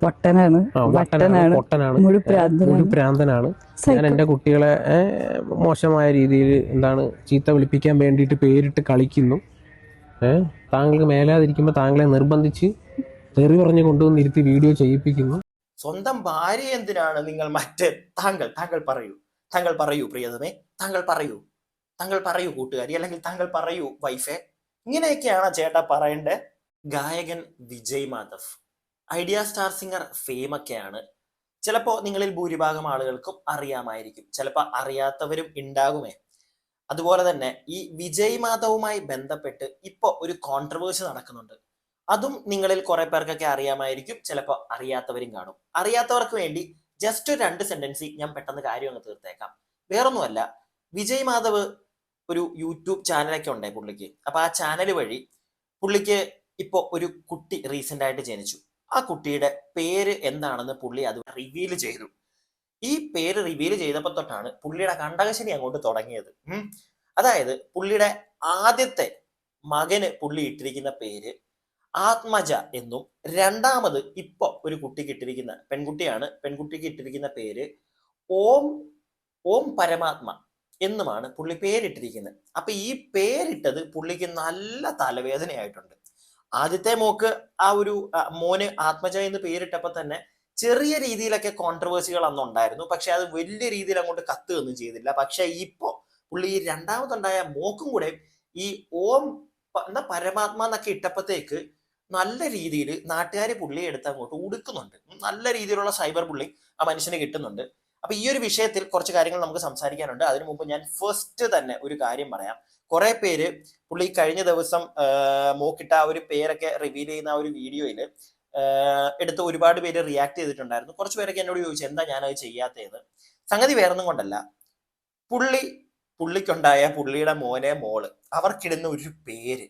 പൊട്ടനാണ്, പൊട്ടനാണ്, മുഴുപ്രാന്തനാണ്. മുഴുപ്രാന്തനാണ്. ഞാൻ എൻ്റെ കുട്ടികളെ മോശമായ രീതിയിൽ ചീത്ത വിളിപ്പിക്കാൻ വേണ്ടിയിട്ട് പേരിട്ട് കളിക്കുന്നു. താങ്കൾക്ക് മേലാതിരിക്കുമ്പോൾ താങ്കളെ നിർബന്ധിച്ച് തെറി പറഞ്ഞ് കൊണ്ടുവന്ന് ഇരുത്തി വീഡിയോ ചെയ്യിപ്പിക്കുന്നു. സ്വന്തം ഭാര്യ എന്തിനാണ് നിങ്ങൾ താങ്കൾ പറയൂ പ്രിയതമേ, താങ്കൾ പറയൂ കൂട്ടുകാരി, അല്ലെങ്കിൽ താങ്കൾ പറയൂ വൈഫെ. ഇങ്ങനെയൊക്കെയാണ് ചേട്ടാ പറയണ്ടേ? ഗായകൻ Vijay Madhav, idea star singer ഫെയിമൊക്കെയാണ്. ചിലപ്പോൾ നിങ്ങളിൽ ഭൂരിഭാഗം ആളുകൾക്കും അറിയാമായിരിക്കും, ചിലപ്പോൾ അറിയാത്തവരും ഉണ്ടാകുമേ. അതുപോലെ തന്നെ ഈ വിജയ് മാധവുമായി ബന്ധപ്പെട്ട് ഇപ്പോൾ ഒരു കോൺട്രവേഴ്സി നടക്കുന്നുണ്ട്. അതും നിങ്ങളിൽ കുറെ പേർക്കൊക്കെ അറിയാമായിരിക്കും, ചിലപ്പോൾ അറിയാത്തവരും കാണും. അറിയാത്തവർക്ക് വേണ്ടി ജസ്റ്റ് 2 സെന്റൻസ് ഞാൻ പെട്ടെന്ന് കാര്യം അങ്ങ് തീർത്തേക്കാം. വേറൊന്നുമല്ല, വിജയ് മാധവ് ഒരു യൂട്യൂബ് ചാനലൊക്കെ ഉണ്ടായി പുള്ളിക്ക്. അപ്പൊ ആ ചാനൽ വഴി പുള്ളിക്ക് ഇപ്പോൾ ഒരു കുട്ടി റീസെന്റ് ആയിട്ട് ജനിച്ചു. ആ കുട്ടിയുടെ പേര് എന്താണെന്ന് പുള്ളി അത് റിവീൽ ചെയ്തു. ഈ പേര് റിവീൽ ചെയ്തപ്പോൾ തൊട്ടാണ് പുള്ളിയുടെ കണ്ടകശനി അങ്ങോട്ട് തുടങ്ങിയത്. അതായത് പുള്ളിയുടെ ആദ്യത്തെ മകന് പുള്ളി ഇട്ടിരിക്കുന്ന പേര് ആത്മജ എന്നും, രണ്ടാമത് ഇപ്പൊ ഒരു കുട്ടിക്ക് ഇട്ടിരിക്കുന്ന പെൺകുട്ടിക്ക് ഇട്ടിരിക്കുന്ന പേര് ഓം പരമാത്മ എന്നുമാണ് പുള്ളി പേരിട്ടിരിക്കുന്നത്. അപ്പൊ ഈ പേരിട്ടത് പുള്ളിക്ക് നല്ല തലവേദനയായിട്ടുണ്ട്. ആദ്യത്തെ മോന് ആത്മജ എന്ന് പേരിട്ടപ്പോ തന്നെ ചെറിയ രീതിയിലൊക്കെ കോൺട്രവേഴ്സികൾ അന്ന് ഉണ്ടായിരുന്നു. പക്ഷെ അത് വലിയ രീതിയിൽ അങ്ങോട്ട് കത്തുകയൊന്നും ചെയ്തില്ല. പക്ഷെ ഇപ്പോ പുള്ളി ഈ രണ്ടാമതുണ്ടായ മോക്കും കൂടെ ഈ പരമാത്മ എന്നൊക്കെ ഇട്ടപ്പോഴത്തേക്ക് നല്ല രീതിയിൽ നാട്ടുകാർ പുള്ളിയെ എടുത്ത് അങ്ങോട്ട് ഉടുക്കുന്നുണ്ട്. നല്ല രീതിയിലുള്ള സൈബർ ബുള്ളിങ് ആ മനുഷ്യന് കിട്ടുന്നുണ്ട്. അപ്പൊ ഈ ഒരു വിഷയത്തിൽ കുറച്ച് കാര്യങ്ങൾ നമുക്ക് സംസാരിക്കാനുണ്ട്. അതിനു മുമ്പ് ഞാൻ ഫസ്റ്റ് തന്നെ ഒരു കാര്യം പറയാം. കുറെ പേര് പുള്ളി കഴിഞ്ഞ ദിവസം മോക്കിട്ട ആ ഒരു പേരൊക്കെ റിവീൽ ചെയ്യുന്ന ആ ഒരു വീഡിയോയിൽ എടുത്ത് ഒരുപാട് പേര് റിയാക്ട് ചെയ്തിട്ടുണ്ടായിരുന്നു. കുറച്ച് പേരൊക്കെ എന്നോട് ചോദിച്ചു എന്താ ഞാനത് ചെയ്യാത്തത്. സംഗതി വേറൊന്നും കൊണ്ടല്ല, പുള്ളിക്കുണ്ടായ പുള്ളിയുടെ മോള് അവർക്കിടുന്ന ഒരു പേര്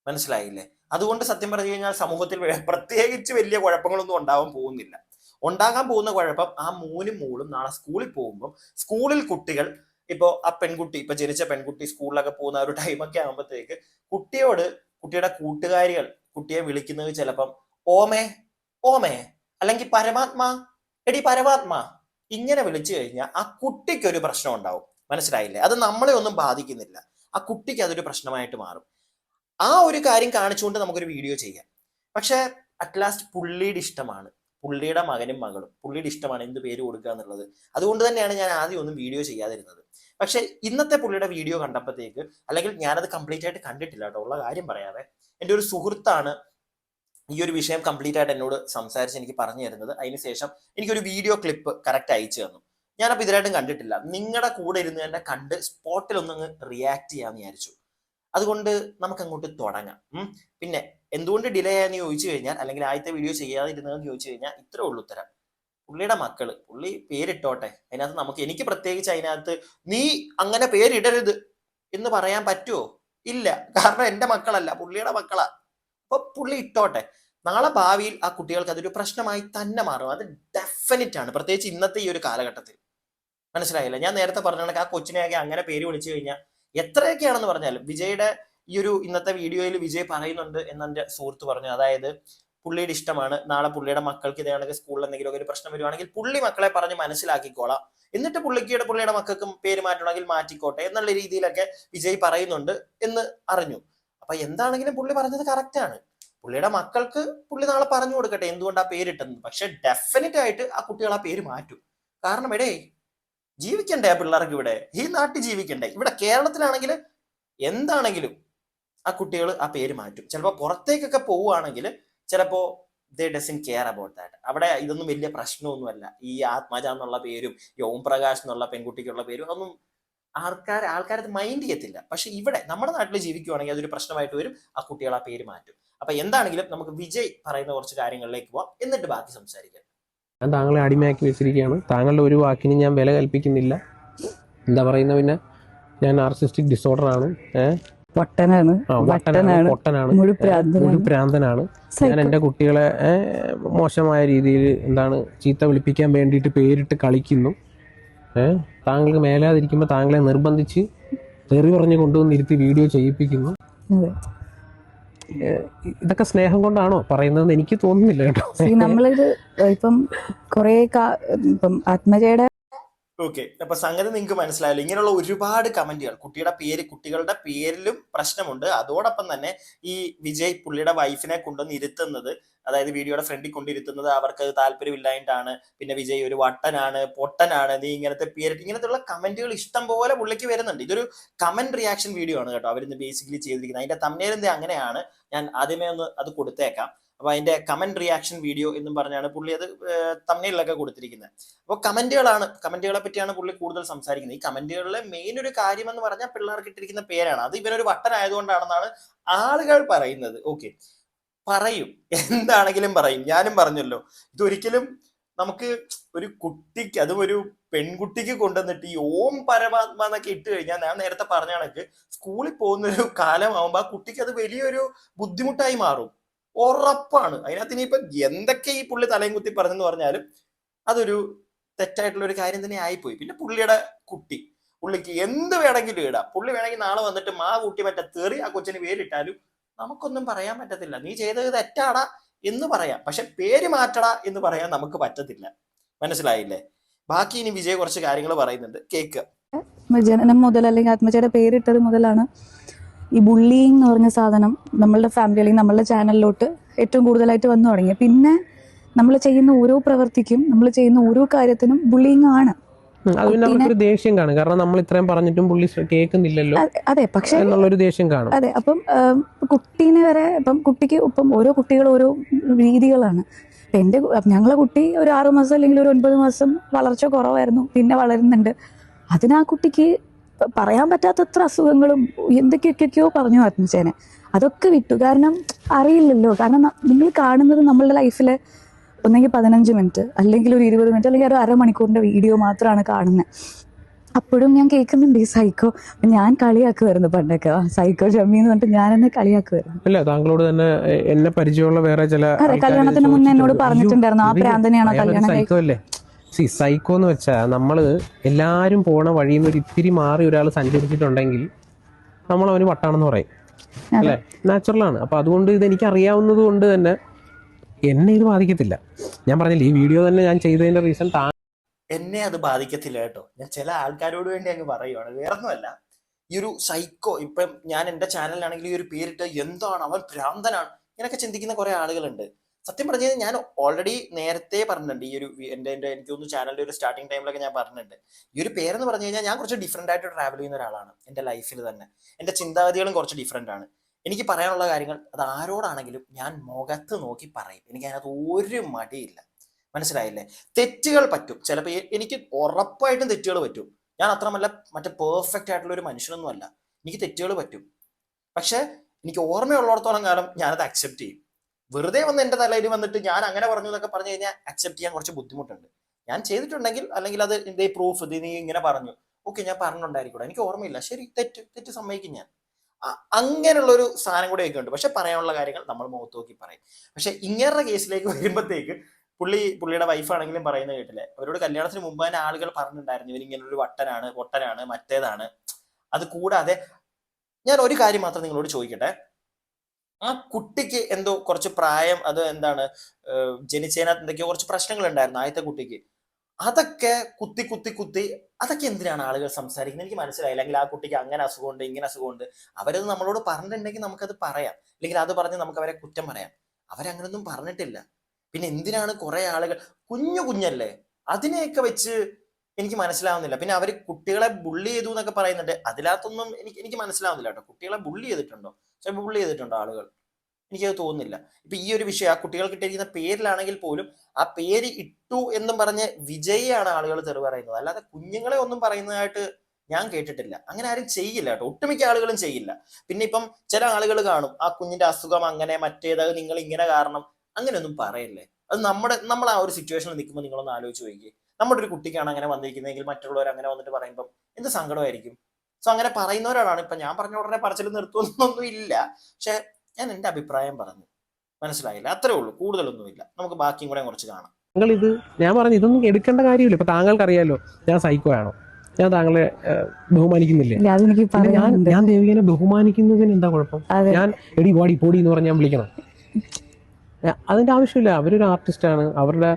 മനസ്സിലായില്ലേ? അതുകൊണ്ട് സത്യം പറഞ്ഞു കഴിഞ്ഞാൽ സമൂഹത്തിൽ പ്രത്യേകിച്ച് വലിയ കുഴപ്പങ്ങളൊന്നും ഉണ്ടാകാൻ പോകുന്ന കുഴപ്പം ആ മോളും നാളെ സ്കൂളിൽ പോകുമ്പോൾ സ്കൂളിൽ കുട്ടികൾ ഇപ്പൊ ജനിച്ച പെൺകുട്ടി സ്കൂളിലൊക്കെ പോകുന്ന ഒരു ടൈമൊക്കെ ആകുമ്പോഴത്തേക്ക് കുട്ടിയുടെ കൂട്ടുകാരികൾ കുട്ടിയെ വിളിക്കുന്നത് ചിലപ്പം ഓമേ അല്ലെങ്കിൽ പരമാത്മാ, എടി പരമാത്മാ ഇങ്ങനെ വിളിച്ചു കഴിഞ്ഞാൽ ആ കുട്ടിക്ക് ഒരു പ്രശ്നം ഉണ്ടാവും. മനസ്സിലായില്ലേ? അത് നമ്മളെ ഒന്നും ബാധിക്കുന്നില്ല, ആ കുട്ടിക്ക് അതൊരു പ്രശ്നമായിട്ട് മാറും. ആ ഒരു കാര്യം കാണിച്ചുകൊണ്ട് നമുക്കൊരു വീഡിയോ ചെയ്യാം. പക്ഷെ അറ്റ്ലാസ്റ്റ് പുള്ളിയുടെ ഇഷ്ടമാണ്, പുള്ളിയുടെ മകനും മകളും പുള്ളിയുടെ ഇഷ്ടമാണ് എന്ത് പേര് കൊടുക്കുക എന്നുള്ളത്. അതുകൊണ്ട് തന്നെയാണ് ഞാൻ ആദ്യം ഒന്നും വീഡിയോ ചെയ്യാതിരുന്നത്. പക്ഷെ ഇന്നത്തെ പുള്ളിയുടെ വീഡിയോ കണ്ടപ്പോഴത്തേക്ക്, അല്ലെങ്കിൽ ഞാനത് കംപ്ലീറ്റ് ആയിട്ട് കണ്ടിട്ടില്ല കേട്ടോ, ഉള്ള കാര്യം പറയാതെ, എൻ്റെ ഒരു സുഹൃത്താണ് ഈ ഒരു വിഷയം കംപ്ലീറ്റ് ആയിട്ട് എന്നോട് സംസാരിച്ച് എനിക്ക് പറഞ്ഞു തരുന്നത്. അതിനുശേഷം എനിക്കൊരു വീഡിയോ ക്ലിപ്പ് കറക്റ്റ് അയച്ചു തന്നു. ഞാനപ്പോൾ ഇതിലായിട്ടും കണ്ടിട്ടില്ല. നിങ്ങളുടെ കൂടെ ഇരുന്ന് തന്നെ കണ്ട് സ്പോട്ടിൽ ഒന്നങ്ങ് റിയാക്ട് ചെയ്യാന്ന് വിചാരിച്ചു. അതുകൊണ്ട് നമുക്ക് അങ്ങോട്ട് തുടങ്ങാം. പിന്നെ എന്തുകൊണ്ട് ഡിലേ ആയെന്ന് ചോദിച്ചു കഴിഞ്ഞാൽ, അല്ലെങ്കിൽ ആദ്യത്തെ വീഡിയോ ചെയ്യാതിരുന്നതെന്ന് ചോദിച്ചു കഴിഞ്ഞാൽ ഇത്രേ ഉള്ളൂ ഉത്തരം. പുള്ളിയുടെ മക്കള്, പുള്ളി പേരിട്ടോട്ടെ. അതിനകത്ത് എനിക്ക് പ്രത്യേകിച്ച് അതിനകത്ത് നീ അങ്ങനെ പേരിടരുത് എന്ന് പറയാൻ പറ്റുമോ? ഇല്ല. കാരണം എൻ്റെ മക്കളല്ല, പുള്ളിയുടെ മക്കളാ. അപ്പൊ പുള്ളി ഇട്ടോട്ടെ. നാളെ ഭാവിയിൽ ആ കുട്ടികൾക്ക് അതൊരു പ്രശ്നമായി തന്നെ മാറും. അത് ഡെഫിനറ്റ് ആണ്, പ്രത്യേകിച്ച് ഇന്നത്തെ ഈ ഒരു കാലഘട്ടത്തിൽ. മനസ്സിലായില്ല? ഞാൻ നേരത്തെ പറഞ്ഞ ആ കൊച്ചിനെയൊക്കെ അങ്ങനെ പേര് വിളിച്ചു കഴിഞ്ഞാൽ എത്രയൊക്കെയാണെന്ന് പറഞ്ഞാലും, വിജയുടെ ഈ ഒരു ഇന്നത്തെ വീഡിയോയിൽ വിജയ് പറയുന്നുണ്ട് എന്നെ സുഹൃത്ത് പറഞ്ഞു. അതായത് പുള്ളിയുടെ ഇഷ്ടമാണ്, നാളെ പുള്ളിയുടെ മക്കൾക്ക് ഇതേണെങ്കിൽ സ്കൂളിൽ എന്തെങ്കിലും ഒരു പ്രശ്നം വരുവാണെങ്കിൽ പുള്ളി മക്കളെ പറഞ്ഞ് മനസ്സിലാക്കിക്കോളാം, എന്നിട്ട് പുള്ളിയുടെ മക്കൾക്കും പേര് മാറ്റണമെങ്കിൽ മാറ്റിക്കോട്ടെ എന്നുള്ള രീതിയിലൊക്കെ വിജയ് പറയുന്നുണ്ട് എന്ന് അറിഞ്ഞു. അപ്പൊ എന്താണെങ്കിലും പുള്ളി പറഞ്ഞത് കറക്റ്റ് ആണ്. പുള്ളിയുടെ മക്കൾക്ക് പുള്ളി നാളെ പറഞ്ഞു കൊടുക്കട്ടെ എന്തുകൊണ്ട് ആ പേരിട്ടെന്ന്. പക്ഷെ ഡെഫിനറ്റ് ആയിട്ട് ആ കുട്ടികൾ ആ പേര് മാറ്റും. കാരണം ജീവിക്കണ്ടേ ആ പിള്ളേർക്ക്? ഇവിടെ ഈ നാട്ടിൽ ജീവിക്കണ്ടേ? ഇവിടെ കേരളത്തിലാണെങ്കിൽ എന്താണെങ്കിലും ആ കുട്ടികൾ ആ പേര് മാറ്റും. ചിലപ്പോൾ പുറത്തേക്കൊക്കെ പോവുകയാണെങ്കിൽ ചിലപ്പോൾ ദേ ഡസന്റ് കെയർ അബൌട്ട് ദാറ്റ്. അവിടെ ഇതൊന്നും വലിയ പ്രശ്നമൊന്നുമല്ല. ഈ ആത്മജ എന്നുള്ള പേരും ഈ ഓം പ്രകാശ് എന്നുള്ള പെൺകുട്ടിക്കുള്ള പേരും ഒന്നും ആൾക്കാരത് മൈൻഡ് ചെയ്യത്തില്ല. പക്ഷെ ഇവിടെ നമ്മുടെ നാട്ടിൽ ജീവിക്കുവാണെങ്കിൽ അതൊരു പ്രശ്നമായിട്ട് വരും. ആ കുട്ടികൾ ആ പേര് മാറ്റും. അപ്പൊ എന്താണെങ്കിലും നമുക്ക് വിജയ് പറയുന്ന കുറച്ച് കാര്യങ്ങളിലേക്ക് പോവാം, എന്നിട്ട് ബാക്കി സംസാരിക്കാം. ഞാൻ താങ്കളെ അടിമയാക്കി വെച്ചിരിക്കുകയാണ്. താങ്കളുടെ ഒരു വാക്കിന് ഞാൻ വില കൽപ്പിക്കുന്നില്ല. എന്താ പറയുന്നത്? പിന്നെ ഞാൻ നാർസിസ്റ്റിക് ഡിസോർഡർ ആണ്. പൊട്ടനാണ്, മുഴുപ്രാന്തനാണ്. ഞാൻ എൻ്റെ കുട്ടികളെ മോശമായ രീതിയിൽ ചീത്ത വിളിപ്പിക്കാൻ വേണ്ടിയിട്ട് പേരിട്ട് കളിക്കുന്നു. താങ്കൾക്ക് മേലാതിരിക്കുമ്പോൾ താങ്കളെ നിർബന്ധിച്ച് തെറി പറഞ്ഞ് കൊണ്ടുവന്ന് ഇരുത്തി വീഡിയോ ചെയ്യിപ്പിക്കുന്നു. ഇതൊക്കെ സ്നേഹം കൊണ്ടാണോ പറയുന്നതെന്ന് എനിക്ക് തോന്നുന്നില്ല കേട്ടോ. നമ്മളിത് ഇപ്പം കുറെ ഇപ്പം ആത്മജയുടെ ഓക്കെ, അപ്പൊ സംഗതി നിങ്ങൾക്ക് മനസ്സിലായല്ലോ. ഇങ്ങനെയുള്ള ഒരുപാട് കമന്റുകൾ, കുട്ടികളുടെ പേരിലും പ്രശ്നമുണ്ട്. അതോടൊപ്പം തന്നെ ഈ വിജയ് പുള്ളിയുടെ വൈഫിനെ കൊണ്ടുവന്ന് ഇരുത്തുന്നത്, അതായത് വീഡിയോയുടെ ഫ്രണ്ടിൽ കൊണ്ടിരുത്തുന്നത് അവർക്ക് താല്പര്യമില്ലായിട്ടാണ്. പിന്നെ വിജയ് ഒരു വട്ടനാണ്, പൊട്ടനാണ്, നീ ഇങ്ങനത്തെ പേരിട്ട്, ഇങ്ങനത്തെയുള്ള കമന്റുകൾ ഇഷ്ടം പോലെ പുള്ളിക്ക് വരുന്നുണ്ട്. ഇതൊരു കമന്റ് റിയാക്ഷൻ വീഡിയോ ആണ് കേട്ടോ അവരിന്ന് ബേസിക്കലി ചെയ്തിരിക്കുന്നത്. അതിന്റെ തമ്മിൽ അങ്ങനെയാണ്. ഞാൻ ആദ്യമേ ഒന്ന് അത് കൊടുത്തേക്കാം. അപ്പൊ അതിന്റെ കമന്റ് റിയാക്ഷൻ വീഡിയോ എന്നും പറഞ്ഞാണ് പുള്ളി അത് തമ്മിലൊക്കെ കൊടുത്തിരിക്കുന്നത്. അപ്പോൾ കമന്റുകളെ പറ്റിയാണ് പുള്ളി കൂടുതൽ സംസാരിക്കുന്നത്. ഈ കമന്റുകളിലെ മെയിൻ ഒരു കാര്യം എന്ന് പറഞ്ഞാൽ പിള്ളേർക്ക് ഇട്ടിരിക്കുന്ന പേരാണ്. അത് ഇവനൊരു വട്ടനായതുകൊണ്ടാണെന്നാണ് ആളുകൾ പറയുന്നത്. ഓക്കെ, പറയും, എന്താണെങ്കിലും പറയും. ഞാനും പറഞ്ഞല്ലോ, ഇതൊരിക്കലും നമുക്ക് ഒരു കുട്ടിക്ക്, അതും ഒരു പെൺകുട്ടിക്ക് കൊണ്ടുവന്നിട്ട് ഈ ഓം പരമാത്മ എന്നൊക്കെ ഇട്ട് കഴിഞ്ഞാൽ, ഞാൻ നേരത്തെ പറഞ്ഞ കണക്ക് സ്കൂളിൽ പോകുന്നൊരു കാലമാകുമ്പോൾ ആ കുട്ടിക്ക് അത് വലിയൊരു ബുദ്ധിമുട്ടായി മാറും. ഉറപ്പാണ്. അതിനകത്ത് ഇനിയിപ്പൊ എന്തൊക്കെ ഈ പുള്ളി തലയും കുത്തി പറഞ്ഞെന്ന് പറഞ്ഞാലും അതൊരു തെറ്റായിട്ടുള്ള ഒരു കാര്യം തന്നെ ആയിപ്പോയി. പിന്നെ പുള്ളിക്ക് എന്ത് വേണമെങ്കിലും ഇടാം. പുള്ളി വേണമെങ്കിൽ നാളെ വന്നിട്ട് മാ കൂട്ടി മറ്റേ തെറി ആ കൊച്ചിന് പേരിട്ടാലും നമുക്കൊന്നും പറയാൻ പറ്റത്തില്ല. നീ ചെയ്തത് തെറ്റാടാ എന്ന് പറയാം, പക്ഷെ പേര് മാറ്റടാ എന്ന് പറയാൻ നമുക്ക് പറ്റത്തില്ല. മനസ്സിലായില്ലേ? ബാക്കി ഇനി വിജയ് കുറച്ച് കാര്യങ്ങൾ പറയുന്നുണ്ട്, കേക്ക്. ജനനം മുതൽ അല്ലെങ്കിൽ ആത്മജയുടെ പേരിട്ടത് മുതലാണ് ഈ ബുള്ളിങ് എന്ന് പറഞ്ഞ സാധനം നമ്മളുടെ ഫാമിലി അല്ലെങ്കിൽ നമ്മളുടെ ചാനലിലോട്ട് ഏറ്റവും കൂടുതലായിട്ട് വന്നു തുടങ്ങി. പിന്നെ നമ്മൾ ചെയ്യുന്ന ഓരോ പ്രവൃത്തിക്കും, നമ്മൾ ചെയ്യുന്ന ഓരോ കാര്യത്തിനും ബുള്ളിങ് ആണ്. അത് പിന്നെ അവർക്കൊരു ദേഷ്യം കാണും, കാരണം നമ്മൾ ഇത്രയും പറഞ്ഞിട്ടും പുള്ളി കേൾക്കുന്നില്ലല്ലോ. അതെ, പക്ഷേ എന്നുള്ളൊരു ദേഷ്യം കാണും. അതെ, അപ്പം കുട്ടീനെ വരെ കുട്ടിക്ക് ഓരോ കുട്ടികൾ ഓരോ രീതികളാണ്. ഞങ്ങളെ കുട്ടി ഒരു 6 മാസം അല്ലെങ്കിൽ ഒരു 9 മാസം വളർച്ച കുറവായിരുന്നു, പിന്നെ വളരുന്നുണ്ട്. അതിനാ കുട്ടിക്ക് പറയാൻ പറ്റാത്തത്ര അസുഖങ്ങളും എന്തൊക്കെയൊക്കെയോ പറഞ്ഞു ആത്മജേനെ. അതൊക്കെ വിട്ടു, കാരണം അറിയില്ലല്ലോ. കാരണം നിങ്ങൾ കാണുന്നത് നമ്മളുടെ ലൈഫിലെ ഒന്നെങ്കിൽ 15 മിനിറ്റ് അല്ലെങ്കിൽ ഒരു 20 മിനിറ്റ് അല്ലെങ്കിൽ ഒരു അരമണിക്കൂറിന്റെ വീഡിയോ മാത്രമാണ് കാണുന്നത്. അപ്പോഴും ഞാൻ കേൾക്കുന്നുണ്ട് ഈ സൈക്കോ. ഞാൻ കളിയാക്കുമായിരുന്നു പണ്ടൊക്കെ, സൈക്കോ ഷമ്മി എന്ന് പറഞ്ഞിട്ട് ഞാൻ എന്നെ കളിയാക്കുമായിരുന്നു. അല്ല, താങ്കളോട് തന്നെ എന്നെ പരിചയമുള്ള വേറെ ചില കല്യാണത്തിന് മുന്നേ എന്നോട് പറഞ്ഞിട്ടുണ്ടായിരുന്നു ആ പ്രാന്തനെയാണോ കല്യാണം. സൈക്കോ അല്ലേ? സൈക്കോ എന്ന് വെച്ചാൽ നമ്മള് എല്ലാരും പോണ വഴിയിൽ നിന്ന് ഒരു ഇത്തിരി മാറി ഒരാൾ സഞ്ചരിച്ചിട്ടുണ്ടെങ്കിൽ നമ്മൾ അവന് വട്ടാണെന്ന് പറയും, അല്ലെ? നാച്ചുറലാണ്. അപ്പൊ അതുകൊണ്ട് ഇത് എനിക്ക് അറിയാവുന്നത് കൊണ്ട് തന്നെ എന്നെ ഇത് ബാധിക്കത്തില്ല. ഞാൻ പറഞ്ഞില്ല, ഈ വീഡിയോ തന്നെ ഞാൻ ചെയ്തതിന്റെ റീസൺ എന്നെ അത് ബാധിക്കത്തില്ല കേട്ടോ. ഞാൻ ചില ആൾക്കാരോട് വേണ്ടി അങ്ങ് പറയുവാണ്, വേറൊന്നുമല്ല. ഈ ഒരു സൈക്കോ, ഇപ്പം ഞാൻ എന്റെ ചാനലിലാണെങ്കിൽ ഈ ഒരു പേരിട്ട് എന്താണ് അവൻ ഭ്രാന്തനാണ് ഇങ്ങനെയൊക്കെ ചിന്തിക്കുന്ന കുറെ ആളുകളുണ്ട്. സത്യം പറഞ്ഞു കഴിഞ്ഞാൽ ഞാൻ ഓൾറെഡി നേരത്തെ പറഞ്ഞിട്ടുണ്ട്, ഈ ഒരു എനിക്ക് തോന്നുന്നു ചാനലിന്റെ ഒരു സ്റ്റാർട്ടിങ് ടൈമിലൊക്കെ ഞാൻ പറഞ്ഞിട്ടുണ്ട്. ഈ ഒരു പേരെന്ന് പറഞ്ഞു കഴിഞ്ഞാൽ ഞാൻ കുറച്ച് ഡിഫറെന്റ് ആയിട്ട് ട്രാവൽ ചെയ്യുന്ന ഒരാളാണ്. എന്റെ ലൈഫിൽ തന്നെ എന്റെ ചിന്താഗതികളും കുറച്ച് ഡിഫറെന്റ് ആണ്. എനിക്ക് പറയാനുള്ള കാര്യങ്ങൾ അത് ആരോടാണെങ്കിലും ഞാൻ മുഖത്ത് നോക്കി പറയും. എനിക്ക് അതിനകത്ത് ഒരു മടിയില്ല. മനസ്സിലായില്ലേ? തെറ്റുകൾ പറ്റും, ചിലപ്പോൾ എനിക്ക് ഉറപ്പായിട്ടും തെറ്റുകൾ പറ്റും. ഞാൻ അത്രമല്ല മറ്റേ പെർഫെക്റ്റ് ആയിട്ടുള്ള ഒരു മനുഷ്യനൊന്നും അല്ല. എനിക്ക് തെറ്റുകൾ പറ്റും, പക്ഷെ എനിക്ക് ഓർമ്മയുള്ളിടത്തോളം കാലം ഞാനത് അക്സെപ്റ്റ് ചെയ്യും. വെറുതെ വന്ന് എന്റെ തലയിൽ വന്നിട്ട് ഞാൻ അങ്ങനെ പറഞ്ഞു എന്നൊക്കെ പറഞ്ഞു കഴിഞ്ഞാൽ അക്സെപ്റ്റ് ചെയ്യാൻ കുറച്ച് ബുദ്ധിമുട്ടുണ്ട്. ഞാൻ ചെയ്തിട്ടുണ്ടെങ്കിൽ, അല്ലെങ്കിൽ അത് എന്റെ പ്രൂഫ്, ഇത് നീ ഇങ്ങനെ പറഞ്ഞു, ഓക്കെ ഞാൻ പറഞ്ഞിട്ടുണ്ടായിരിക്കും, എനിക്ക് ഓർമ്മയില്ല, ശരി, തെറ്റ് സമ്മതിക്കും ഞാൻ. അങ്ങനെയുള്ള ഒരു സാധനം കൂടെ ഒക്കെ ഉണ്ട്. പക്ഷെ പറയാനുള്ള കാര്യങ്ങൾ നമ്മൾ മുഖത്ത് നോക്കി പറയും. പക്ഷെ ഇങ്ങനെയുള്ള കേസിലേക്ക് വരുമ്പോഴത്തേക്ക് പുള്ളിയുടെ വൈഫാണെങ്കിലും പറയുന്നത് കേട്ടില്ലേ, അവരോട് കല്യാണത്തിന് മുമ്പ് തന്നെ ആളുകൾ പറഞ്ഞിട്ടുണ്ടായിരുന്നു ഇവരിങ്ങനെ ഒരു വട്ടനാണ്, പൊട്ടനാണ്, മറ്റേതാണ്. അത് കൂടാതെ ഞാൻ ഒരു കാര്യം മാത്രം നിങ്ങളോട് ചോദിക്കട്ടെ. ആ കുട്ടിക്ക് എന്തോ കുറച്ച് പ്രായം, അത് എന്താണ്, ജനിച്ചതിനകത്ത് എന്തൊക്കെയോ കുറച്ച് പ്രശ്നങ്ങൾ ഉണ്ടായിരുന്നു ആദ്യത്തെ കുട്ടിക്ക്. അതൊക്കെ കുത്തി അതൊക്കെ എന്തിനാണ് ആളുകൾ സംസാരിക്കുന്നത് എനിക്ക് മനസ്സിലായില്ല. അല്ലെങ്കിൽ ആ കുട്ടിക്ക് അങ്ങനെ അസുഖമുണ്ട്, ഇങ്ങനെ അസുഖമുണ്ട്, അവരത് നമ്മളോട് പറഞ്ഞിട്ടുണ്ടെങ്കിൽ നമുക്കത് പറയാം, അല്ലെങ്കിൽ അത് പറഞ്ഞ് നമുക്ക് അവരെ കുറ്റം പറയാം. അവരങ്ങനൊന്നും പറഞ്ഞിട്ടില്ല. പിന്നെ എന്തിനാണ് കുറെ ആളുകൾ, കുഞ്ഞല്ലേ, അതിനെയൊക്കെ വെച്ച് എനിക്ക് മനസ്സിലാവുന്നില്ല. പിന്നെ അവര് കുട്ടികളെ ബുള്ളി ചെയ്തു എന്നൊക്കെ പറയുന്നുണ്ട്. അതിനകത്തൊന്നും എനിക്ക് മനസ്സിലാവുന്നില്ല കേട്ടോ. കുട്ടികളെ ബുള്ളി ചെയ്തിട്ടുണ്ടോ? ചിലപ്പോൾ ബുള്ളി ചെയ്തിട്ടുണ്ടോ ആളുകൾ? എനിക്കത് തോന്നുന്നില്ല. ഇപ്പൊ ഈ ഒരു വിഷയം ആ കുട്ടികൾക്ക് ഇട്ടിരിക്കുന്ന പേരിലാണെങ്കിൽ പോലും ആ പേര് ഇട്ടു എന്നും പറഞ്ഞ് വിജയാണ് ആളുകൾ തെറി പറയുന്നത്, അല്ലാതെ കുഞ്ഞുങ്ങളെ ഒന്നും പറയുന്നതായിട്ട് ഞാൻ കേട്ടിട്ടില്ല. അങ്ങനെ ആരും ചെയ്യില്ല കേട്ടോ, ഒട്ടുമിക്ക ആളുകളും ചെയ്യില്ല. പിന്നെ ഇപ്പം ചില ആളുകൾ കാണും, ആ കുഞ്ഞിന്റെ അസുഖം അങ്ങനെ മറ്റേത്, നിങ്ങൾ ഇങ്ങനെ കാരണം, അങ്ങനെയൊന്നും പറയല്ലേ. അത് നമ്മൾ ആ ഒരു സിറ്റുവേഷനിൽ നിൽക്കുമ്പോൾ നിങ്ങളൊന്ന് ആലോചിച്ച് നോക്കിയേ. നമ്മുടെ ഒരു കുട്ടിക്കാണ് അങ്ങനെ വന്നിരിക്കുന്നതെങ്കിൽ മറ്റുള്ളവർ അങ്ങനെ വന്നിട്ട് പറയുമ്പോൾ എന്ത് സങ്കടമായിരിക്കും. സോ അങ്ങനെ പറയുന്നവരാണ്. ഇപ്പൊ ഞാൻ പറഞ്ഞ ഉടനെ പറച്ചിൽ നിർത്തുന്നൊന്നും ഇല്ല, പക്ഷെ ഞാൻ എന്റെ അഭിപ്രായം പറഞ്ഞു. മനസ്സിലായില്ല, അത്രേ ഉള്ളൂ, കൂടുതലൊന്നുമില്ല. നമുക്ക് ബാക്കിയും കൂടെ കുറച്ച് കാണാം. ഞാൻ പറഞ്ഞു ഇതൊന്നും എടുക്കേണ്ട കാര്യമില്ല. ഇപ്പൊ താങ്കൾക്ക് അറിയാലോ ഞാൻ സൈക്കോ ആണോ? ഞാൻ താങ്കളെ ബഹുമാനിക്കുന്നില്ലേ? ഇല്ല, അതെനിക്ക് പിന്നെ പറയാനുണ്ട്. ഞാൻ ദേവികനെ ബഹുമാനിക്കുന്നതിന് എന്താ കുഴപ്പം? അതെ. ഞാൻ എടി വാടി പൊടി എന്ന് പറഞ്ഞ് ഞാൻ വിളിക്കണം? അതിൻ്റെ ആവശ്യമില്ല. അവരൊരു ആർട്ടിസ്റ്റാണ്, അവരുടെ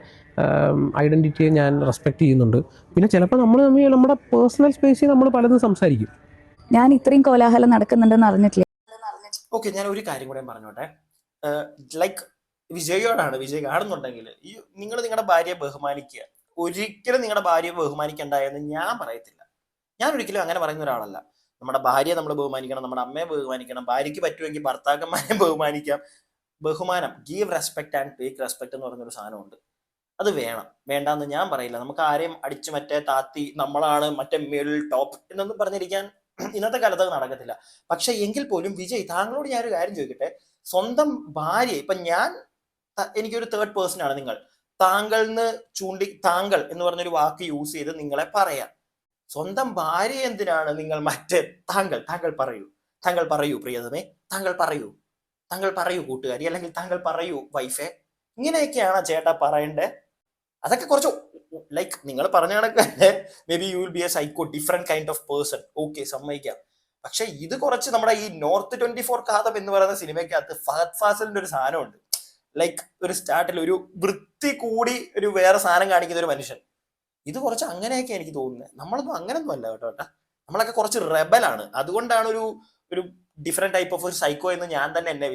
ഐഡൻറ്റിറ്റിയെ ഞാൻ റെസ്പെക്ട് ചെയ്യുന്നുണ്ട്. പിന്നെ ചിലപ്പോൾ നമ്മൾ തമ്മിൽ നമ്മുടെ പേഴ്സണൽ സ്പേസിൽ നമ്മൾ പലതും സംസാരിക്കും. ഞാൻ ഇത്രയും കോലാഹലം നടക്കുന്നുണ്ടെന്ന് അറിഞ്ഞിട്ടില്ല. ഓക്കെ, ഞാൻ ഒരു കാര്യം കൂടെ പറഞ്ഞോട്ടെ. ലൈക്ക് വിജയോടാണ്, വിജയ് കാണുന്നുണ്ടെങ്കിൽ ഈ നിങ്ങൾ നിങ്ങളുടെ ഭാര്യയെ ബഹുമാനിക്കുക. ഒരിക്കലും നിങ്ങളുടെ ഭാര്യയെ ബഹുമാനിക്കണ്ട എന്ന് ഞാൻ പറയത്തില്ല. ഞാൻ ഒരിക്കലും അങ്ങനെ പറയുന്ന ഒരാളല്ല. നമ്മുടെ ഭാര്യയെ നമ്മൾ ബഹുമാനിക്കണം, നമ്മുടെ അമ്മയെ ബഹുമാനിക്കണം, ഭാര്യയ്ക്ക് പറ്റുമെങ്കിൽ ഭർത്താക്കന്മാരെ ബഹുമാനിക്കാം. ബഹുമാനം, give respect and take respect എന്ന് പറഞ്ഞൊരു സാധനമുണ്ട്. അത് വേണം, വേണ്ടാന്ന് ഞാൻ പറയില്ല. നമുക്ക് ആരെയും അടിച്ച് മറ്റേ താത്തി നമ്മളാണ് മറ്റേ മേളിൽ ടോപ്പ് എന്നൊന്നും പറഞ്ഞിരിക്കാൻ ഇന്നത്തെ കാലത്ത് നടക്കത്തില്ല. പക്ഷെ എങ്കിൽ പോലും വിജയ്, താങ്കളോട് ഞാനൊരു കാര്യം ചോദിക്കട്ടെ. സ്വന്തം ഭാര്യ, ഇപ്പൊ ഞാൻ എനിക്കൊരു തേർഡ് പേഴ്സൺ ആണ് നിങ്ങൾ, താങ്കൾ താങ്കൾ എന്ന് പറഞ്ഞൊരു വാക്ക് യൂസ് ചെയ്ത് നിങ്ങളെ പറയാം. സ്വന്തം ഭാര്യ എന്തിനാണ് നിങ്ങൾ മറ്റേ താങ്കൾ പറയൂ പ്രിയതമേ, താങ്കൾ പറയൂ കൂട്ടുകാരി, അല്ലെങ്കിൽ താങ്കൾ പറയൂ വൈഫേ, ഇങ്ങനെയൊക്കെയാണ് ചേട്ടാ പറയണ്ടേ? അതൊക്കെ കുറച്ച് ലൈക്ക് നിങ്ങൾ പറഞ്ഞ കണക്ക് maybe you will be a psycho, different kind of person, okay, സമ്മതിക്കാം. പക്ഷെ ഇത് കുറച്ച് നമ്മുടെ ഈ നോർത്ത് 24 കാതം എന്ന് പറയുന്ന സിനിമയ്ക്കകത്ത് ഫഹദ് ഫാസിലിന്റെ ഒരു സാധനമുണ്ട്. ലൈക്ക് ഒരു സ്റ്റാർട്ടിൽ ഒരു വൃത്തി കൂടി ഒരു വേറെ സാധനം കാണിക്കുന്ന ഒരു മനുഷ്യൻ. ഇത് കുറച്ച് അങ്ങനെയൊക്കെ എനിക്ക് തോന്നുന്നത്. നമ്മളൊന്നും അങ്ങനൊന്നും അല്ല കേട്ടോ. നമ്മളൊക്കെ കുറച്ച് റെബലാണ്. അതുകൊണ്ടാണ് ഒരു ഡിഫറെന്റ് ടൈപ്പ് ഓഫ് ഒരു സൈക്കോ എന്ന് ഞാൻ തന്നെ എന്നെ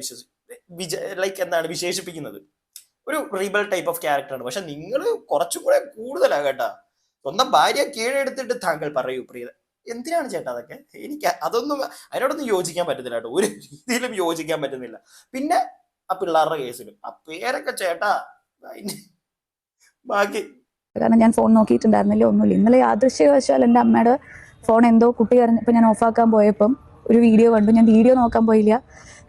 വിശേഷിപ്പിക്കുന്നത്. ഒരു റീബൽ ടൈപ്പ് ഓഫ് ക്യാരക്ടറാണ്. പക്ഷെ നിങ്ങൾ കുറച്ചും കൂടെ കൂടുതലാണ് കേട്ടാ. സ്വന്തം ഭാര്യ കീഴെടുത്തിട്ട് താങ്കൾ പറയൂ പ്രിയത, എന്തിനാണ് ചേട്ടാ അതൊക്കെ? എനിക്ക് അതിനോടൊന്നും യോജിക്കാൻ പറ്റുന്നില്ല കേട്ടോ, ഒരു രീതിയിലും യോജിക്കാൻ പറ്റുന്നില്ല. പിന്നെ ആ പിള്ളേരുടെ കേസിലും ആ പേരൊക്കെ ചേട്ടാ ബാക്കി. കാരണം ഞാൻ ഫോൺ നോക്കിയിട്ടുണ്ടായിരുന്നില്ല, ഒന്നുമില്ല. ഇന്നലെ യാദൃശ്യവശാൽ എൻ്റെ അമ്മയുടെ ഫോൺ എന്തോ കുട്ടി കരഞ്ഞപ്പോൾ ഞാൻ ഓഫാക്കാൻ പോയപ്പം ഒരു വീഡിയോ കണ്ടു. ഞാൻ വീഡിയോ നോക്കാൻ പോയില്ല.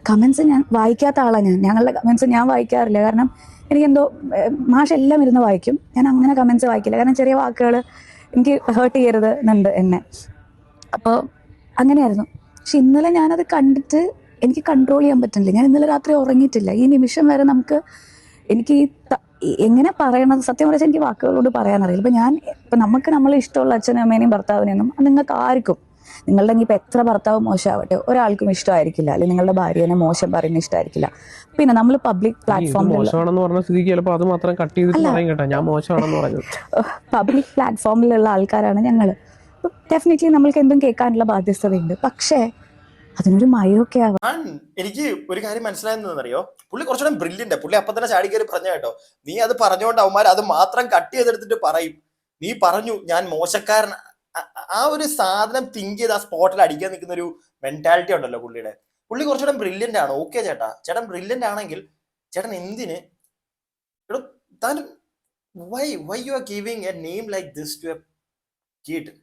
കമൻസ് ഞാൻ വായിക്കാത്ത ആളാണ്. ഞങ്ങളുടെ കമൻസ് ഞാൻ വായിക്കാറില്ല. കാരണം എനിക്കെന്തോ മാഷ് എല്ലാം ഇരുന്ന് വായിക്കും, ഞാൻ അങ്ങനെ കമൻസ് വായിക്കില്ല. കാരണം ചെറിയ വാക്കുകൾ എനിക്ക് ഹേർട്ട് ചെയ്യരുത് എന്നുണ്ട് എന്നെ. അപ്പോൾ അങ്ങനെയായിരുന്നു. പക്ഷെ ഇന്നലെ ഞാനത് കണ്ടിട്ട് എനിക്ക് കൺട്രോൾ ചെയ്യാൻ പറ്റുന്നില്ല. ഞാൻ ഇന്നലെ രാത്രി ഉറങ്ങിയിട്ടില്ല. ഈ നിമിഷം വരെ എനിക്ക് എങ്ങനെ പറയണത്, സത്യം പറഞ്ഞാൽ എനിക്ക് വാക്കുകളോട് പറയാനറിയില്ല. ഇപ്പം നമുക്ക് നമ്മളെ ഇഷ്ടമുള്ള അച്ഛനും അമ്മേനെയും ഭർത്താവിനെയൊന്നും അത് നിങ്ങൾക്ക് ആർക്കും, നിങ്ങളുടെ ഇനിയിപ്പോൾ എത്ര ഭർത്താവ് മോശമാവട്ടെ, ഒരാൾക്കും ഇഷ്ടമായിരിക്കില്ല. അല്ലെങ്കിൽ നിങ്ങളുടെ ഭാര്യനെ മോശം പറയുന്ന ഇഷ്ടമായിരിക്കില്ല. പിന്നെ നമ്മൾ പബ്ലിക് പ്ലാറ്റ്ഫോമിൽ പബ്ലിക് പ്ലാറ്റ്ഫോമിലുള്ള ആൾക്കാരാണ് ഞങ്ങൾ. ഡെഫിനറ്റ്ലി നമ്മൾക്ക് എന്തും കേൾക്കാനുള്ള ബാധ്യതയുണ്ട്. പക്ഷേ അതിനൊരു മയൊക്കെ ആവാം. എനിക്ക് ഒരു കാര്യം മനസ്സിലായെന്നറിയോ, പുള്ളി കുറച്ചുകൂടെ ബ്രില്യന്റ്. പുള്ളി അപ്പൊ തന്നെ ചാടിക്കയറി പറഞ്ഞ കേട്ടോ, നീ അത് പറഞ്ഞുകൊണ്ട് അവന്മാർ അത് മാത്രം കട്ട് ചെയ്തെടുത്തിട്ട് പറയും നീ പറഞ്ഞു ഞാൻ മോശക്കാരൻ. ആ ഒരു സാധനം തിങ്ക് ചെയ്ത് ആ സ്പോട്ടിൽ അടിക്കാൻ നിൽക്കുന്ന ഒരു മെന്റാലിറ്റി ഉണ്ടല്ലോ പുള്ളിയുടെ. പുള്ളി കുറച്ചുകൂടെ ബ്രില്യന്റ് ആണ്. ഓക്കെ ചേട്ടൻ ബ്രില്യന്റ് ആണെങ്കിൽ ചേട്ടൻ എന്തിന് why you are giving a name like this to a kid?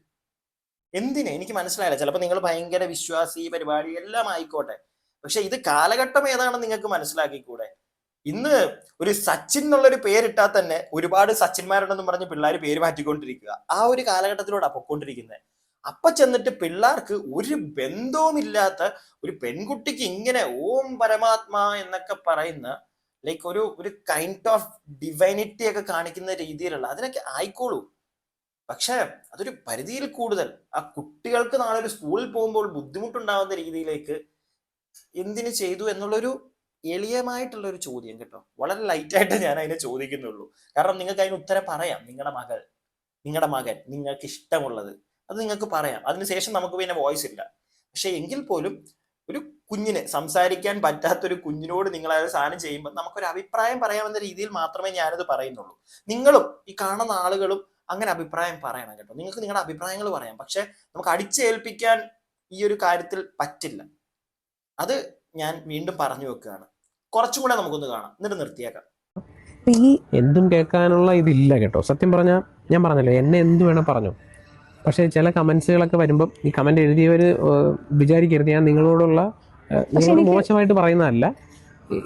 എന്തിന്? എനിക്ക് മനസ്സിലായില്ല. ചിലപ്പോൾ നിങ്ങൾ ഭയങ്കര വിശ്വാസി പരിപാടി എല്ലാം ആയിക്കോട്ടെ, പക്ഷെ ഇത് കാലഘട്ടം ഏതാണെന്ന് നിങ്ങൾക്ക് മനസ്സിലാക്കിക്കൂടെ? ഇന്ന് ഒരു സച്ചിൻ എന്നുള്ളൊരു പേരിട്ടാൽ തന്നെ ഒരുപാട് സച്ചിന്മാരുണ്ടെന്നും പറഞ്ഞ് പിള്ളേർ പേര് മാറ്റിക്കൊണ്ടിരിക്കുക. ആ ഒരു കാലഘട്ടത്തിലൂടെ പൊക്കോണ്ടിരിക്കുന്നത്. അപ്പൊ ചെന്നിട്ട് പിള്ളേർക്ക് ഒരു ബന്ധവുമില്ലാത്ത ഒരു പെൺകുട്ടിക്ക് ഇങ്ങനെ ഓം പരമാത്മാ എന്നൊക്കെ പറയുന്ന ലൈക്ക് ഒരു കൈൻഡ് ഓഫ് ഡിവൈനിറ്റി ഒക്കെ കാണിക്കുന്ന രീതിയിലുള്ള അതിനൊക്കെ ആയിക്കോളൂ. പക്ഷെ അതൊരു പരിധിയിൽ കൂടുതൽ ആ കുട്ടികൾക്ക് നാളെ ഒരു സ്കൂളിൽ പോകുമ്പോൾ ബുദ്ധിമുട്ടുണ്ടാവുന്ന രീതിയിലേക്ക് എന്തിനു ചെയ്തു എന്നുള്ളൊരു എളിയമായിട്ടുള്ള ഒരു ചോദ്യം കേട്ടോ. വളരെ ലൈറ്റായിട്ട് ഞാൻ അതിനെ ചോദിക്കുന്നുള്ളൂ. കാരണം നിങ്ങൾക്ക് അതിന് ഉത്തരം പറയാം. നിങ്ങളുടെ മകൻ നിങ്ങൾക്ക് ഇഷ്ടമുള്ളത് അത് നിങ്ങൾക്ക് പറയാം. അതിനുശേഷം നമുക്ക് പിന്നെ വോയിസ് ഇല്ല. പക്ഷെ എങ്കിൽ പോലും ഒരു കുഞ്ഞിന് സംസാരിക്കാൻ പറ്റാത്തൊരു കുഞ്ഞിനോട് നിങ്ങൾ ആ സാധനം ചെയ്യുമ്പോൾ നമുക്കൊരു അഭിപ്രായം പറയാമെന്ന രീതിയിൽ മാത്രമേ ഞാനത് പറയുന്നുള്ളൂ. നിങ്ങളും ഈ കാണുന്ന ആളുകളും അങ്ങനെ അഭിപ്രായം പറയണം കേട്ടോ. നിങ്ങൾക്ക് നിങ്ങളുടെ അഭിപ്രായങ്ങൾ പറയാം. പക്ഷെ നമുക്ക് അടിച്ചേൽപ്പിക്കാൻ ഈ ഒരു കാര്യത്തിൽ പറ്റില്ല. അത് ഞാൻ വീണ്ടും പറഞ്ഞു വെക്കുകയാണ്. കുറച്ചും കൂടെ നമുക്കൊന്ന് കാണാം, എന്നിട്ട് നിർത്തിയേക്കാം. എന്തും കേൾക്കാനുള്ള ഇതില്ല കേട്ടോ. സത്യം പറഞ്ഞാൽ ഞാൻ പറഞ്ഞല്ലോ, എന്നെ എന്ത് വേണം പറഞ്ഞു. പക്ഷേ ചില കമൻസുകളൊക്കെ വരുമ്പം ഈ കമൻറ്റ് എഴുതിയവർ വിചാരിക്കരുത് ഞാൻ നിങ്ങളോട് മോശമായിട്ട് പറയുന്നതല്ല.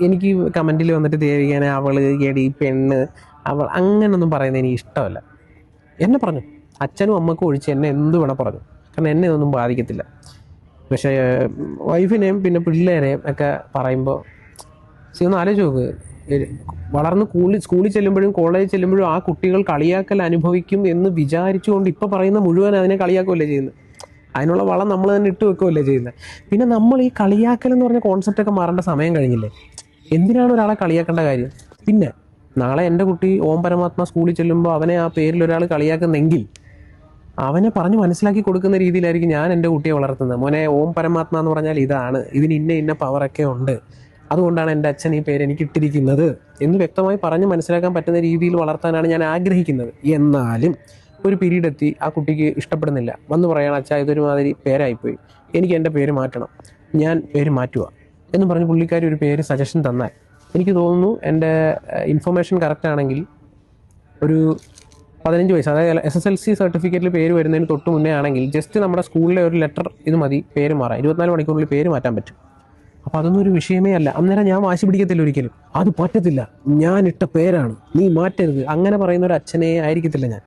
എനിക്ക് കമൻറ്റിൽ വന്നിട്ട് ദേവികനെ അവള് എടി പെണ്ണ് അവൾ അങ്ങനൊന്നും പറയുന്നത് എനിക്ക് ഇഷ്ടമല്ല. എന്നെ പറഞ്ഞു, അച്ഛനും അമ്മക്കും ഒഴിച്ച് എന്നെ എന്ത് വേണം പറഞ്ഞു. കാരണം എന്നെ ഇതൊന്നും ബാധിക്കത്തില്ല. പക്ഷേ വൈഫിനെയും പിന്നെ പിള്ളേരെയും ഒക്കെ പറയുമ്പോൾ ഒന്ന് ആലോചിച്ച് നോക്ക്. വളർന്ന് സ്കൂളിൽ ചെല്ലുമ്പോഴും കോളേജിൽ ചെല്ലുമ്പോഴും ആ കുട്ടികൾ കളിയാക്കൽ അനുഭവിക്കും എന്ന് വിചാരിച്ചുകൊണ്ട് ഇപ്പം പറയുന്ന മുഴുവൻ അതിനെ കളിയാക്കുകയല്ലേ ചെയ്യുന്നത്. അതിനുള്ള വളം നമ്മൾ തന്നെ ഇട്ട് വെക്കുകയല്ലേ ചെയ്യുന്നത്. പിന്നെ നമ്മൾ ഈ കളിയാക്കൽ എന്ന് പറഞ്ഞ കോൺസെപ്റ്റൊക്കെ മാറേണ്ട സമയം കഴിഞ്ഞില്ലേ. എന്തിനാണ് ഒരാളെ കളിയാക്കേണ്ട കാര്യം? പിന്നെ നാളെ എൻ്റെ കുട്ടി ഓം പരമാത്മ സ്കൂളിൽ ചെല്ലുമ്പോൾ അവനെ ആ പേരിൽ ഒരാൾ കളിയാക്കുന്നെങ്കിൽ അവനെ പറഞ്ഞ് മനസ്സിലാക്കി കൊടുക്കുന്ന രീതിയിലായിരിക്കും ഞാൻ എൻ്റെ കുട്ടിയെ വളർത്തുന്നത്. മോനെ, ഓം പരമാത്മ എന്ന് പറഞ്ഞാൽ ഇതാണ്, ഇതിന് ഇന്ന പവറൊക്കെ ഉണ്ട്, അതുകൊണ്ടാണ് എൻ്റെ അച്ഛൻ ഈ പേര് എനിക്ക് ഇട്ടിരിക്കുന്നത് എന്ന് വ്യക്തമായി പറഞ്ഞ് മനസ്സിലാക്കാൻ പറ്റുന്ന രീതിയിൽ വളർത്താനാണ് ഞാൻ ആഗ്രഹിക്കുന്നത്. എന്നാലും ഒരു പീരീഡ് എത്തി ആ കുട്ടിക്ക് ഇഷ്ടപ്പെടുന്നില്ല, വന്ന് പറയണം അച്ഛാ ഇതൊരു മാതിരി പേരായിപ്പോയി, എനിക്ക് എൻ്റെ പേര് മാറ്റണം, ഞാൻ പേര് മാറ്റുക എന്ന് പറഞ്ഞ് പുള്ളിക്കാരി ഒരു പേര് സജഷൻ തന്നാൽ എനിക്ക് തോന്നുന്നു എൻ്റെ ഇൻഫർമേഷൻ കറക്റ്റ് ആണെങ്കിൽ ഒരു 15 വയസ്സ്, അതായത് SSLC സർട്ടിഫിക്കറ്റിൽ പേര് വരുന്നതിന് തൊട്ട് മുന്നേ ആണെങ്കിൽ ജസ്റ്റ് നമ്മുടെ സ്കൂളിലെ ഒരു ലെറ്റർ ഇത് മതി പേര് മാറാം. 24 മണിക്കൂറിൽ പേര് മാറ്റാൻ പറ്റും. അപ്പോൾ അതൊന്നും ഒരു വിഷയമേ അല്ല. അന്നേരം ഞാൻ വാശി പിടിക്കത്തില്ല ഒരിക്കലും. അത് പറ്റത്തില്ല, ഞാൻ ഇട്ട പേരാണ്, നീ മാറ്റരുത്, അങ്ങനെ പറയുന്ന ഒരു അച്ഛനെ ആയിരിക്കത്തില്ല ഞാൻ.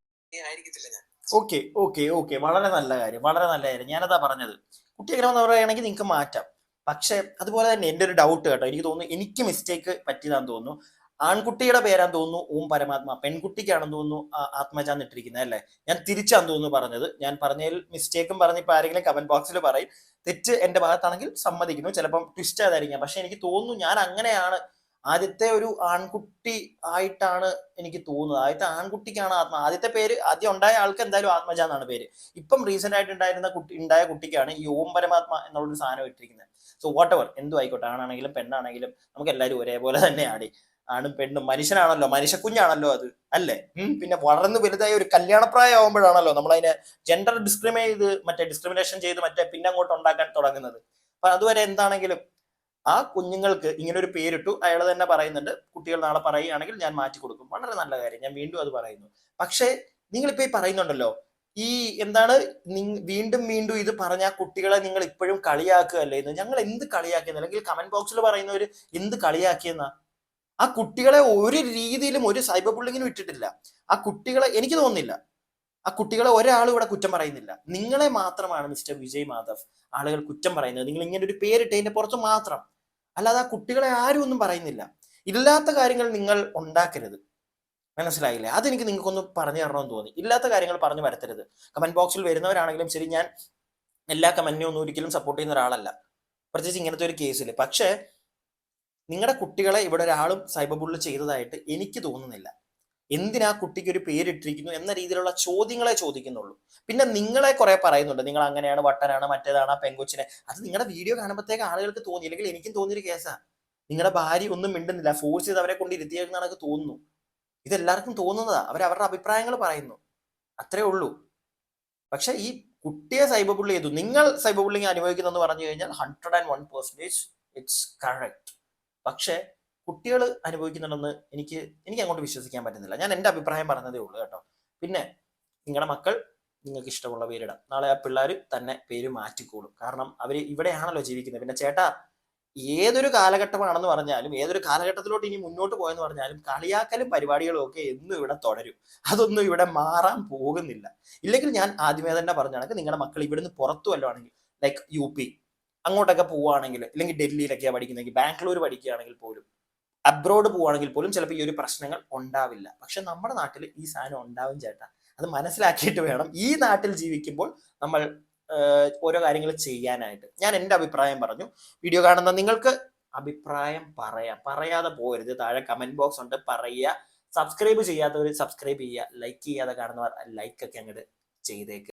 ഓക്കെ ഓക്കെ ഓക്കെ, വളരെ നല്ല കാര്യം, വളരെ നല്ല കാര്യം. ഞാനതാ പറഞ്ഞത്, കുട്ടിയെ പറയുകയാണെങ്കിൽ നിങ്ങൾക്ക് മാറ്റാം. പക്ഷെ അതുപോലെ തന്നെ എൻ്റെ ഒരു ഡൗട്ട് കേട്ടോ, എനിക്ക് തോന്നുന്നു എനിക്ക് മിസ്റ്റേക്ക് പറ്റിയതാന്ന് തോന്നുന്നു. ആൺകുട്ടിയുടെ പേരാന്ന് തോന്നുന്നു ഓം പരമാത്മ, പെൺകുട്ടിക്കാണെന്ന് തോന്നുന്നു ആത്മജ ഇട്ടിരിക്കുന്നത് അല്ലേ. ഞാൻ തിരിച്ചാന്ന് തോന്നുന്നു പറഞ്ഞത്. ഞാൻ പറഞ്ഞതിൽ മിസ്റ്റേക്കും പറഞ്ഞിപ്പോൾ ആരെങ്കിലും കമന്റ് ബോക്സിൽ പറയും. തെറ്റ് എൻ്റെ ഭാഗത്താണെങ്കിൽ സമ്മതിക്കുന്നു, ചിലപ്പം ട്വിസ്റ്റ് ആയതായിരിക്കാം. പക്ഷെ എനിക്ക് തോന്നുന്നു ഞാൻ അങ്ങനെയാണ് ആദ്യത്തെ ഒരു ആൺകുട്ടി ആയിട്ടാണ് എനിക്ക് തോന്നുന്നത്. ആദ്യത്തെ ആൺകുട്ടിക്കാണ് ആദ്യത്തെ പേര് ആദ്യം ഉണ്ടായ ആൾക്ക് എന്തായാലും ആത്മജ എന്നാണ് പേര്. ഇപ്പം റീസെന്റ് ആയിട്ട് ഉണ്ടായ കുട്ടിക്കാണ് ഈ ഓം പരമാത്മ എന്നുള്ളൊരു സാധനം ഇട്ടിരിക്കുന്നത്. സോ വാട്ട് എവർ, എന്തും ആയിക്കോട്ടെ, ആണാണെങ്കിലും പെണ്ണാണെങ്കിലും നമുക്ക് എല്ലാവരും ഒരേപോലെ തന്നെയാണ്. ആണും പെണ്ണും മനുഷ്യനാണല്ലോ, മനുഷ്യക്കുഞ്ഞാണല്ലോ അത്, അല്ലേ? പിന്നെ വളർന്ന് വലുതായി ഒരു കല്യാണപ്രായം ആവുമ്പോഴാണല്ലോ നമ്മളതിനെ ജെൻഡർ ഡിസ്ക്രിമിനേഷൻ ചെയ്ത് പിന്നെ അങ്ങോട്ട് ഉണ്ടാക്കാൻ തുടങ്ങുന്നത്. അപ്പൊ അതുവരെ എന്താണെങ്കിലും ആ കുഞ്ഞുങ്ങൾക്ക് ഇങ്ങനെ ഒരു പേരിട്ടു, അയാൾ തന്നെ പറയുന്നുണ്ട് കുട്ടികൾ നാളെ പറയുകയാണെങ്കിൽ ഞാൻ മാറ്റി കൊടുക്കും. വളരെ നല്ല കാര്യം, ഞാൻ വീണ്ടും അത് പറയുന്നു. പക്ഷേ നിങ്ങളിപ്പോ ഈ പറയുന്നുണ്ടല്ലോ, ഈ എന്താണ് വീണ്ടും വീണ്ടും ഇത് പറഞ്ഞ കുട്ടികളെ നിങ്ങൾ ഇപ്പോഴും കളിയാക്കുകയല്ലേ എന്ന്. ഞങ്ങൾ എന്ത് കളിയാക്കിയെന്ന്, അല്ലെങ്കിൽ കമന്റ് ബോക്സിൽ പറയുന്നവര് എന്ത് കളിയാക്കിയെന്നാ? ആ കുട്ടികളെ ഒരു രീതിയിലും ഒരു സൈബർ ബുള്ളിങ്ങിനും ഇട്ടിട്ടില്ല. ആ കുട്ടികളെ എനിക്ക് തോന്നുന്നില്ല, ആ കുട്ടികളെ ഒരാളും ഇവിടെ കുറ്റം പറയുന്നില്ല. നിങ്ങളെ മാത്രമാണ് മിസ്റ്റർ വിജയ് മാധവ് ആളുകൾ കുറ്റം പറയുന്നത്. നിങ്ങൾ ഇങ്ങനെ ഒരു പേരിട്ടതിന്റെ പുറത്ത് മാത്രം, അല്ലാതെ ആ കുട്ടികളെ ആരും ഒന്നും പറയുന്നില്ല. ഇല്ലാത്ത കാര്യങ്ങൾ നിങ്ങൾ ഉണ്ടാക്കരുത്, മനസ്സിലായില്ലേ? അതെനിക്ക് നിങ്ങൾക്കൊന്ന് പറഞ്ഞു തരണമെന്ന് തോന്നി. ഇല്ലാത്ത കാര്യങ്ങൾ പറഞ്ഞു വരുത്തരുത്. കമന്റ് ബോക്സിൽ വരുന്നവരാണെങ്കിലും ശരി, ഞാൻ എല്ലാ കമന്റിനും ഒന്നും ഒരിക്കലും സപ്പോർട്ട് ചെയ്യുന്ന ഒരാളല്ല, പ്രത്യേകിച്ച് ഇങ്ങനത്തെ ഒരു കേസിൽ. പക്ഷേ നിങ്ങളുടെ കുട്ടികളെ ഇവിടെ ഒരാളും സൈബർ ബുള്ളി ചെയ്തതായിട്ട് എനിക്ക് തോന്നുന്നില്ല. എന്തിനാ കുട്ടിക്ക് ഒരു പേരിട്ടിരിക്കുന്നു എന്ന രീതിയിലുള്ള ചോദ്യങ്ങളെ ചോദിക്കുന്നുള്ളൂ. പിന്നെ നിങ്ങളെ കുറെ പറയുന്നുണ്ട്, നിങ്ങൾ അങ്ങനെയാണ്, വട്ടനാണ്, മറ്റേതാണ്, പെങ്കൊച്ചിനെ. അത് നിങ്ങളുടെ വീഡിയോ കാണുമ്പോഴത്തേക്ക് ആളുകൾക്ക് തോന്നി, അല്ലെങ്കിൽ എനിക്കും തോന്നിയൊരു കേസാ. നിങ്ങളുടെ ഭാര്യ ഒന്നും മിണ്ടുന്നില്ല, ഫോഴ്സ് ചെയ്ത് അവരെ കൊണ്ട് ഇരുത്തിയേക്കുന്നതാണ് തോന്നുന്നു. ഇതെല്ലാവർക്കും തോന്നുന്നതാ, അവരുടെ അഭിപ്രായങ്ങൾ പറയുന്നു, അത്രേ ഉള്ളൂ. പക്ഷെ ഈ കുട്ടിയെ സൈബർ ബുള്ളി ചെയ്തു, നിങ്ങൾ സൈബർ ബുള്ളിങ് അനുഭവിക്കുന്നെന്ന് പറഞ്ഞു കഴിഞ്ഞാൽ 101% ഇറ്റ്സ് കറക്റ്റ്. പക്ഷെ കുട്ടികൾ അനുഭവിക്കുന്നുണ്ടെന്ന് എനിക്ക് അങ്ങോട്ട് വിശ്വസിക്കാൻ പറ്റുന്നില്ല. ഞാൻ എൻ്റെ അഭിപ്രായം പറഞ്ഞതേ ഉള്ളൂ കേട്ടോ. പിന്നെ നിങ്ങളുടെ മക്കൾ നിങ്ങൾക്ക് ഇഷ്ടമുള്ള പേരിടാം. നാളെ ആ പിള്ളേർ തന്നെ പേര് മാറ്റിക്കോളും. കാരണം അവർ ഇവിടെയാണല്ലോ ജീവിക്കുന്നത്. പിന്നെ ചേട്ടാ, ഏതൊരു കാലഘട്ടമാണെന്ന് പറഞ്ഞാലും, ഏതൊരു കാലഘട്ടത്തിലോട്ട് ഇനി മുന്നോട്ട് പോയെന്ന് പറഞ്ഞാലും കളിയാക്കലും പരിപാടികളും ഒക്കെ എന്നും ഇവിടെ തുടരും. അതൊന്നും ഇവിടെ മാറാൻ പോകുന്നില്ല. ഇല്ലെങ്കിൽ ഞാൻ ആദ്യമേ തന്നെ പറഞ്ഞാണെങ്കിൽ നിങ്ങളുടെ മക്കൾ ഇവിടുന്ന് പുറത്തു വല്ലതാണെങ്കിൽ, ലൈക്ക് UP അങ്ങോട്ടൊക്കെ പോവുകയാണെങ്കിൽ, അല്ലെങ്കിൽ ഡൽഹിയിലൊക്കെയാണ് പഠിക്കുന്നെങ്കിൽ, ബാംഗ്ലൂർ പഠിക്കുകയാണെങ്കിൽ പോലും, അബ്രോഡ് പോവുകയാണെങ്കിൽ പോലും ചിലപ്പോൾ ഈ ഒരു പ്രശ്നങ്ങൾ ഉണ്ടാവില്ല. പക്ഷെ നമ്മുടെ നാട്ടിൽ ഈ സാധനം ഉണ്ടാവും ചേട്ടാ. അത് മനസ്സിലാക്കിയിട്ട് വേണം ഈ നാട്ടിൽ ജീവിക്കുമ്പോൾ നമ്മൾ ഓരോ കാര്യങ്ങൾ ചെയ്യാനായിട്ട്. ഞാൻ എൻ്റെ അഭിപ്രായം പറഞ്ഞു. വീഡിയോ കാണുന്ന നിങ്ങൾക്ക് അഭിപ്രായം പറയാതെ പോകരുത്. താഴെ കമന്റ് ബോക്സ് ഉണ്ട്, പറയുക. സബ്സ്ക്രൈബ് ചെയ്യാത്തവർ സബ്സ്ക്രൈബ് ചെയ്യുക, ലൈക്ക് ചെയ്യാതെ കാണുന്നവർ ലൈക്ക് ഒക്കെ അങ്ങോട്ട് ചെയ്തേക്ക്.